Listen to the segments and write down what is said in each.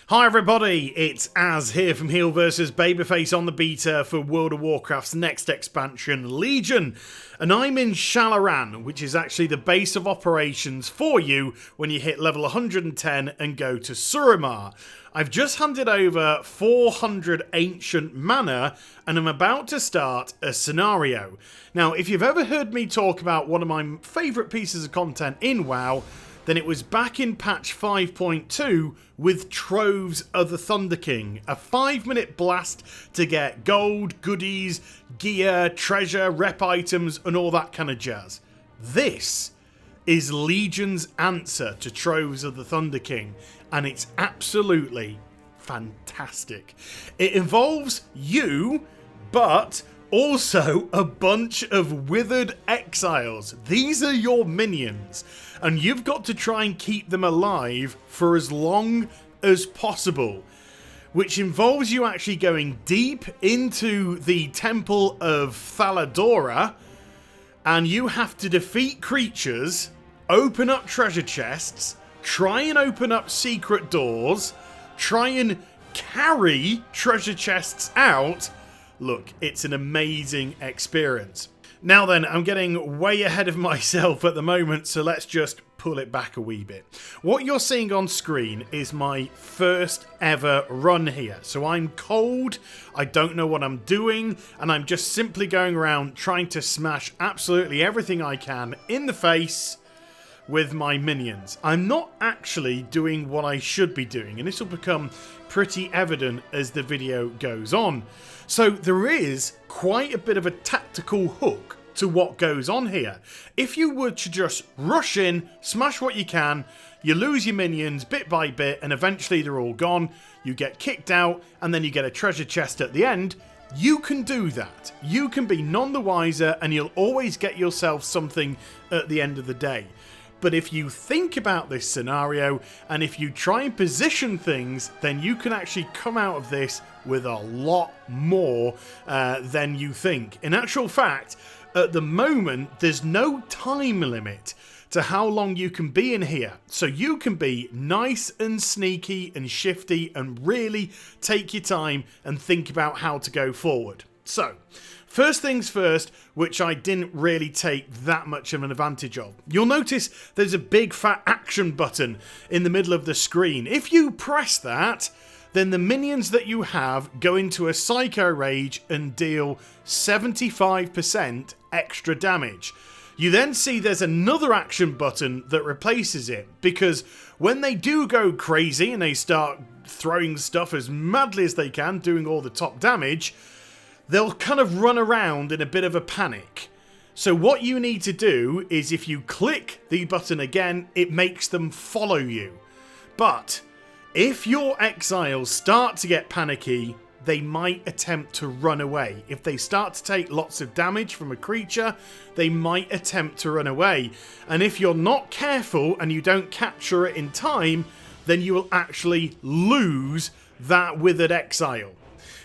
Hi everybody, it's Az here from HeelvsBabyface on the beta for World of Warcraft's next expansion, Legion. And I'm in Shalaran, which is actually the base of operations for you when you hit level 110 and go to Suramar. I've just handed over 400 ancient mana and I'm about to start a scenario. Now, if you've ever heard me talk about one of my favourite pieces of content in WoW, then it was back in patch 5.2 with Troves of the Thunder King. A 5-minute blast to get gold, goodies, gear, treasure, rep items, and all that kind of jazz. This is Legion's answer to Troves of the Thunder King, and it's absolutely fantastic. It involves you, but also a bunch of withered exiles. These are your minions, and you've got to try and keep them alive for as long as possible, which involves you actually going deep into the Temple of Thaladora, and you have to defeat creatures, open up treasure chests, try and open up secret doors, try and carry treasure chests out. Look, it's an amazing experience. Now then, I'm getting way ahead of myself at the moment, so let's just pull it back a wee bit. What you're seeing on screen is my first ever run here. So I'm cold, I don't know what I'm doing, and I'm just simply going around trying to smash absolutely everything I can in the face with my minions. I'm not actually doing what I should be doing, and this will become pretty evident as the video goes on. So there is quite a bit of a tactical hook to what goes on here. If you were to just rush in, smash what you can, you lose your minions bit by bit, and eventually they're all gone, you get kicked out, and then you get a treasure chest at the end, you can do that. You can be none the wiser, and you'll always get yourself something at the end of the day. But if you think about this scenario, and if you try and position things, then you can actually come out of this with a lot more than you think. In actual fact, at the moment, there's no time limit to how long you can be in here. So you can be nice and sneaky and shifty and really take your time and think about how to go forward. So, first things first, which I didn't really take that much of an advantage of. You'll notice there's a big fat action button in the middle of the screen. If you press that, then the minions that you have go into a Psycho Rage and deal 75% extra damage. You then see there's another action button that replaces it, because when they do go crazy and they start throwing stuff as madly as they can, doing all the top damage, they'll kind of run around in a bit of a panic. So what you need to do is, if you click the button again, it makes them follow you. But if your exiles start to get panicky, they might attempt to run away. If they start to take lots of damage from a creature, they might attempt to run away. And if you're not careful and you don't capture it in time, then you will actually lose that withered exile.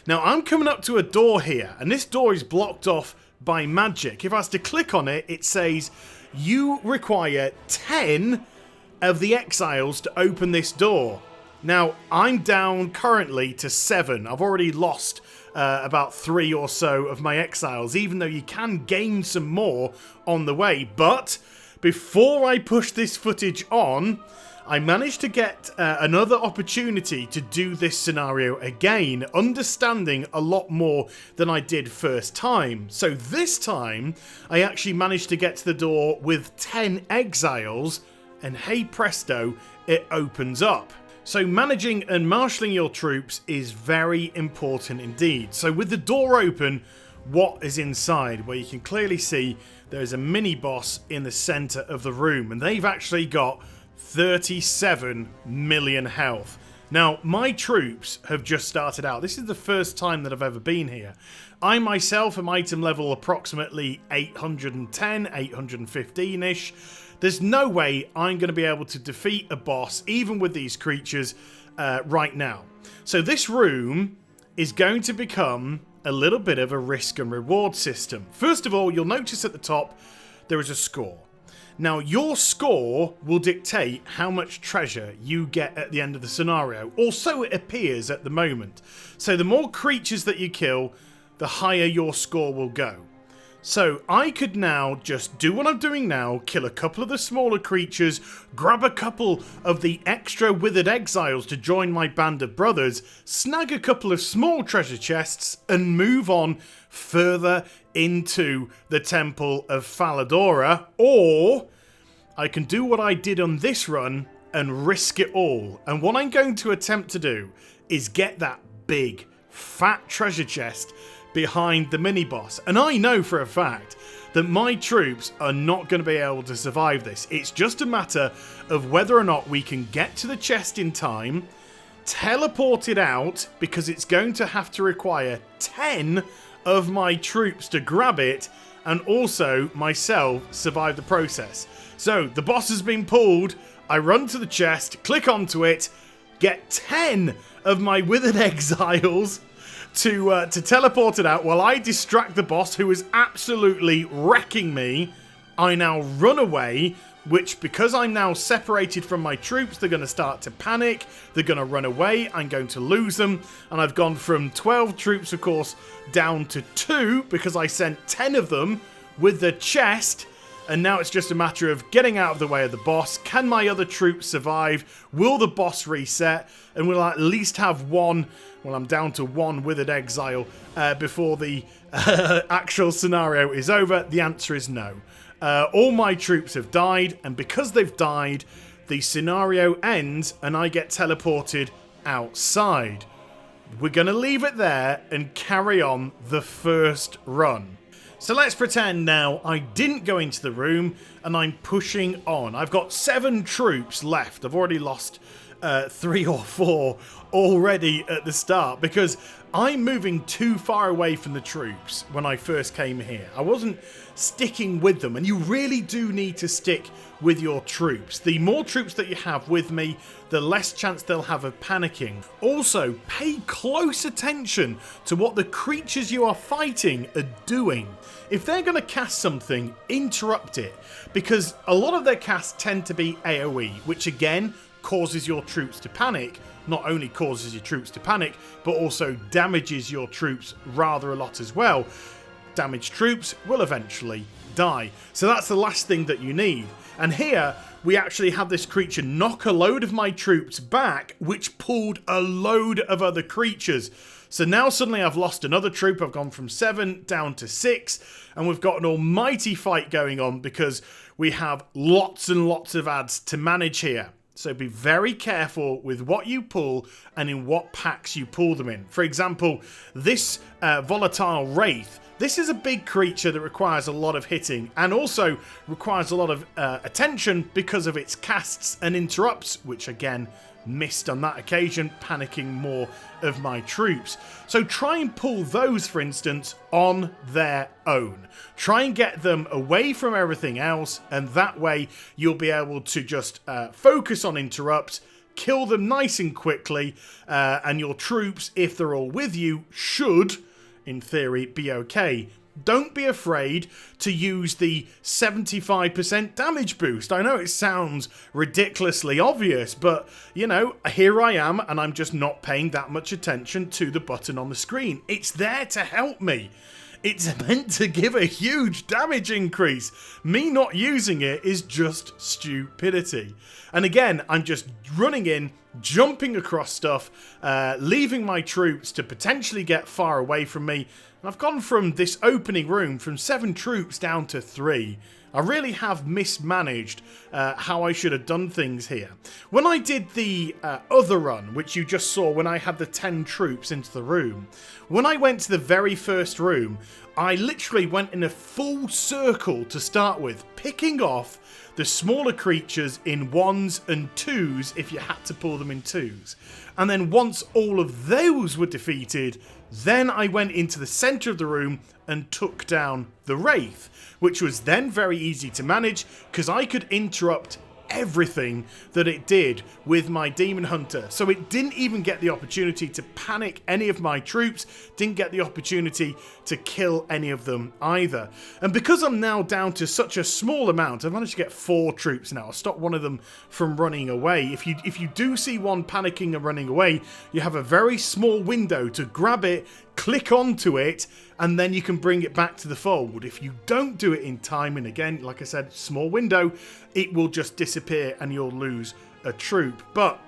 Now, I'm coming up to a door here, and this door is blocked off by magic. If I was to click on it, it says you require 10 of the exiles to open this door. Now, I'm down currently to 7. I've already lost about 3 or so of my exiles, even though you can gain some more on the way. But before I push this footage on, I managed to get another opportunity to do this scenario again, understanding a lot more than I did first time. So this time, I actually managed to get to the door with 10 exiles, and hey presto, it opens up. So managing and marshalling your troops is very important indeed. So with the door open, what is inside? Well, you can clearly see there's a mini boss in the center of the room, and they've actually got 37 million health. Now, my troops have just started out. This is the first time that I've ever been here. I myself am item level approximately 810, 815-ish. There's no way I'm going to be able to defeat a boss, even with these creatures, right now. So this room is going to become a little bit of a risk and reward system. First of all, you'll notice at the top there is a score. Now, your score will dictate how much treasure you get at the end of the scenario, or so it appears at the moment. So the more creatures that you kill, the higher your score will go. So I could now just do what I'm doing now, kill a couple of the smaller creatures, grab a couple of the extra withered exiles to join my band of brothers, snag a couple of small treasure chests, and move on further into the Temple of Faladora. Or I can do what I did on this run and risk it all. And what I'm going to attempt to do is get that big, fat treasure chest behind the mini-boss. And I know for a fact that my troops are not going to be able to survive this. It's just a matter of whether or not we can get to the chest in time, teleport it out, because it's going to have to require 10 of my troops to grab it, and also myself survive the process. So the boss has been pulled, I run to the chest, click onto it, get 10 of my withered exiles to teleport it out while I distract the boss, who is absolutely wrecking me. I now run away, which, because I'm now separated from my troops, they're going to start to panic, they're going to run away, I'm going to lose them, and I've gone from 12 troops, of course, down to 2, because I sent 10 of them with the chest, and now it's just a matter of getting out of the way of the boss. Can my other troops survive? Will the boss reset? And will I at least have one, well, I'm down to one withered exile before the actual scenario is over? The answer is no. All my troops have died, and because they've died, the scenario ends and I get teleported outside. We're going to leave it there and carry on the first run. So let's pretend now I didn't go into the room and I'm pushing on. I've got 7 troops left. I've already lost 3 or 4 already at the start because I'm moving too far away from the troops when I first came here. I wasn't sticking with them, and you really do need to stick with your troops. The more troops that you have with me, the less chance they'll have of panicking. Also, pay close attention to what the creatures you are fighting are doing. If they're going to cast something, interrupt it, because a lot of their casts tend to be AoE, which again causes your troops to panic. Not only causes your troops to panic, but also damages your troops rather a lot as well. Damaged troops will eventually die. So that's the last thing that you need. And here we actually have this creature knock a load of my troops back, which pulled a load of other creatures. So now suddenly I've lost another troop. I've gone from 7 down to 6, and we've got an almighty fight going on because we have lots and lots of adds to manage here. So be very careful with what you pull and in what packs you pull them in. For example, this volatile wraith. This is a big creature that requires a lot of hitting and also requires a lot of attention because of its casts and interrupts, which again missed on that occasion, panicking more of my troops. So try and pull those, for instance, on their own. Try and get them away from everything else, and that way you'll be able to just focus on interrupts, kill them nice and quickly, and your troops, if they're all with you, should, in theory, be okay. Don't be afraid to use the 75% damage boost. I know it sounds ridiculously obvious, but, you know, here I am, and I'm just not paying that much attention to the button on the screen. It's there to help me. It's meant to give a huge damage increase. Me not using it is just stupidity. And again, I'm just running in, jumping across stuff, leaving my troops to potentially get far away from me. And I've gone from this opening room from 7 troops down to 3. I really have mismanaged how I should have done things here. When I did the other run, which you just saw when I had the 10 troops into the room, when I went to the very first room, I literally went in a full circle to start with, picking off the smaller creatures in 1s and 2s if you had to pull them in 2s. And then once all of those were defeated, then I went into the centre of the room and took down the Wraith, which was then very easy to manage because I could interrupt everything that it did with my Demon Hunter. So it didn't even get the opportunity to panic any of my troops, didn't get the opportunity to kill any of them either. And because I'm now down to such a small amount, I've managed to get 4 troops now. I'll stop one of them from running away. If you do see one panicking and running away, you have a very small window to grab it, click onto it, and then you can bring it back to the fold. If you don't do it in time, and again, like I said, small window, it will just disappear and you'll lose a troop. But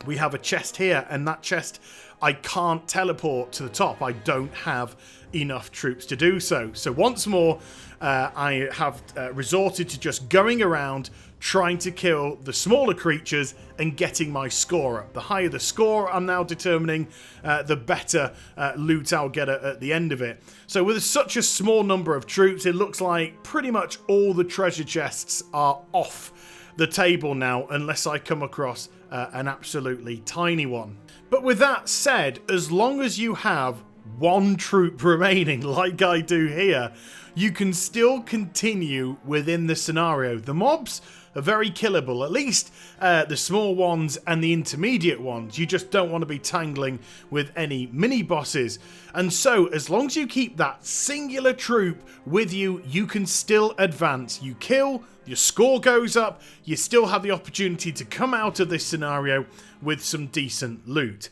we have a chest here, and that chest I can't teleport to the top. I don't have enough troops to do so. So once more, I have resorted to just going around trying to kill the smaller creatures and getting my score up. The higher the score I'm now determining, the better loot I'll get at the end of it. So with such a small number of troops, it looks like pretty much all the treasure chests are off the table now, unless I come across an absolutely tiny one. But with that said, as long as you have 1 troop remaining, like I do here, you can still continue within the scenario. The mobs are very killable, at least the small ones and the intermediate ones. You just don't want to be tangling with any mini bosses. And so, as long as you keep that singular troop with you, you can still advance. You kill, your score goes up, you still have the opportunity to come out of this scenario with some decent loot.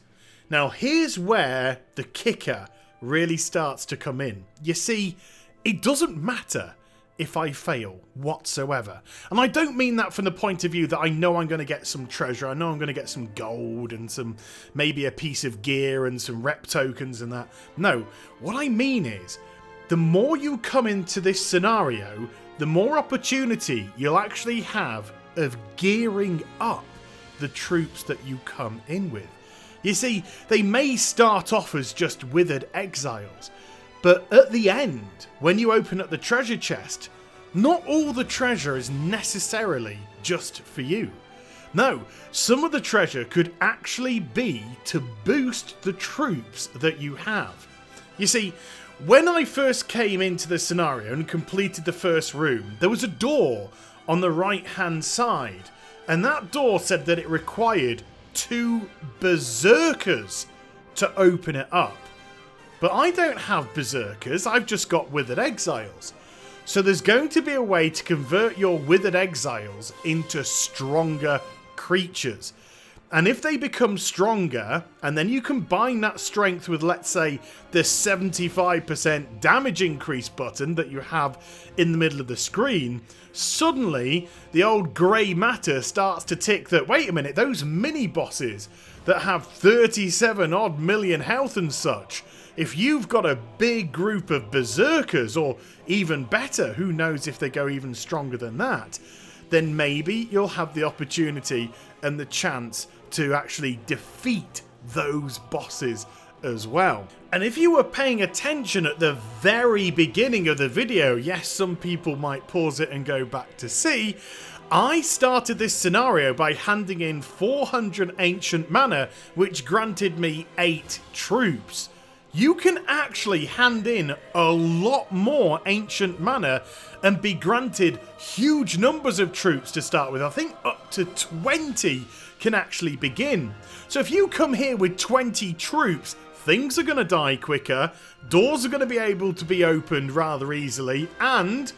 Now, here's where the kicker really starts to come in. You see, it doesn't matter if I fail whatsoever. And I don't mean that from the point of view that I know I'm going to get some treasure, I know I'm going to get some gold and some, maybe a piece of gear and some rep tokens and that. No, what I mean is, the more you come into this scenario, the more opportunity you'll actually have of gearing up the troops that you come in with. You see, they may start off as just withered exiles, but at the end, when you open up the treasure chest, not all the treasure is necessarily just for you. No, some of the treasure could actually be to boost the troops that you have. You see, when I first came into the scenario and completed the first room, there was a door on the right hand side, and that door said that it required 2 berserkers to open it up. But I don't have berserkers, I've just got withered exiles. So there's going to be a way to convert your withered exiles into stronger creatures. And if they become stronger, and then you combine that strength with, let's say, the 75% damage increase button that you have in the middle of the screen, suddenly the old grey matter starts to tick that, wait a minute, those mini bosses that have 37 odd million health and such, if you've got a big group of berserkers, or even better, who knows if they go even stronger than that, then maybe you'll have the opportunity and the chance to actually defeat those bosses as well. And if you were paying attention at the very beginning of the video, yes, some people might pause it and go back to see, I started this scenario by handing in 400 ancient mana, which granted me 8 troops. You can actually hand in a lot more ancient mana and be granted huge numbers of troops to start with. I think up to 20 can actually begin. So if you come here with 20 troops, things are going to die quicker, doors are going to be able to be opened rather easily, and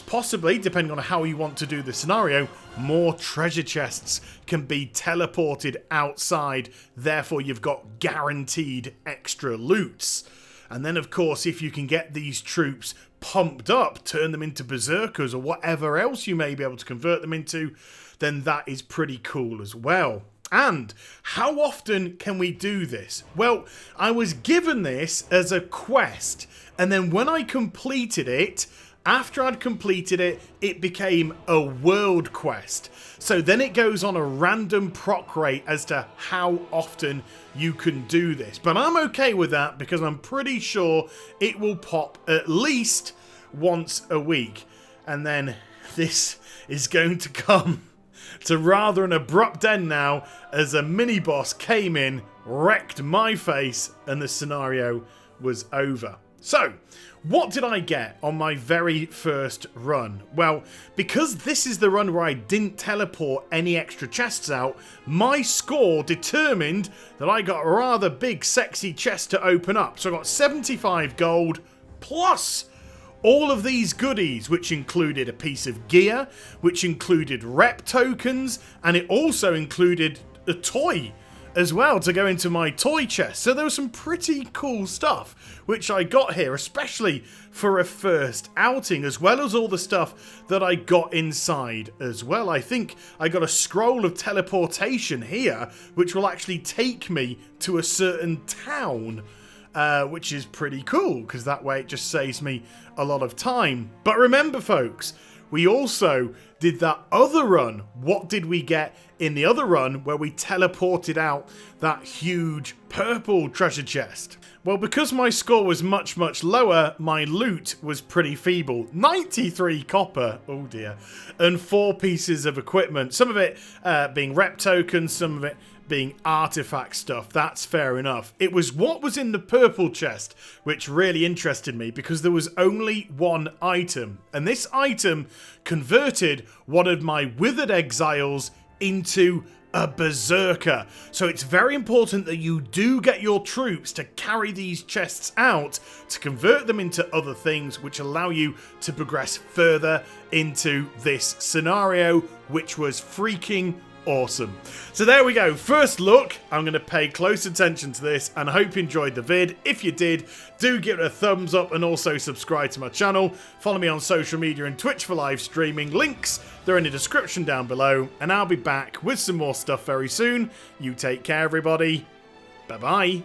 possibly, depending on how you want to do the scenario, more treasure chests can be teleported outside, therefore you've got guaranteed extra loots. And then of course, if you can get these troops pumped up, turn them into berserkers or whatever else you may be able to convert them into, then that is pretty cool as well. And how often can we do this? Well, I was given this as a quest, and then when I completed it, after I'd completed it, it became a world quest. So then it goes on a random proc rate as to how often you can do this. But I'm okay with that because I'm pretty sure it will pop at least once a week. And then this is going to come to rather an abrupt end now, as a mini-boss came in, wrecked my face, and the scenario was over. So, what did I get on my very first run? Well, because this is the run where I didn't teleport any extra chests out, my score determined that I got a rather big sexy chest to open up. So I got 75 gold plus all of these goodies, which included a piece of gear, which included rep tokens, and it also included a toy as well to go into my toy chest. So there was some pretty cool stuff which I got here, especially for a first outing, as well as all the stuff that I got inside as well. I think I got a scroll of teleportation here, which will actually take me to a certain town, which is pretty cool, because that way it just saves me a lot of time. But remember, folks, we also did that other run. What did we get in the other run where we teleported out that huge purple treasure chest? Well, because my score was much, much lower, my loot was pretty feeble. 93 copper, oh dear, and 4 pieces of equipment. Some of it being rep tokens, some of it being artifact stuff. That's fair enough. It was what was in the purple chest which really interested me, because there was only one item, and this item converted one of my withered exiles into a berserker. So it's very important that you do get your troops to carry these chests out to convert them into other things which allow you to progress further into this scenario, which was freaking awesome. So there we go, first look. I'm going to pay close attention to this and I hope you enjoyed the vid. If you did, do give it a thumbs up and also subscribe to my channel. Follow me on social media and Twitch for live streaming. Links, they're in the description down below, and I'll be back with some more stuff very soon. You take care, everybody. Bye bye.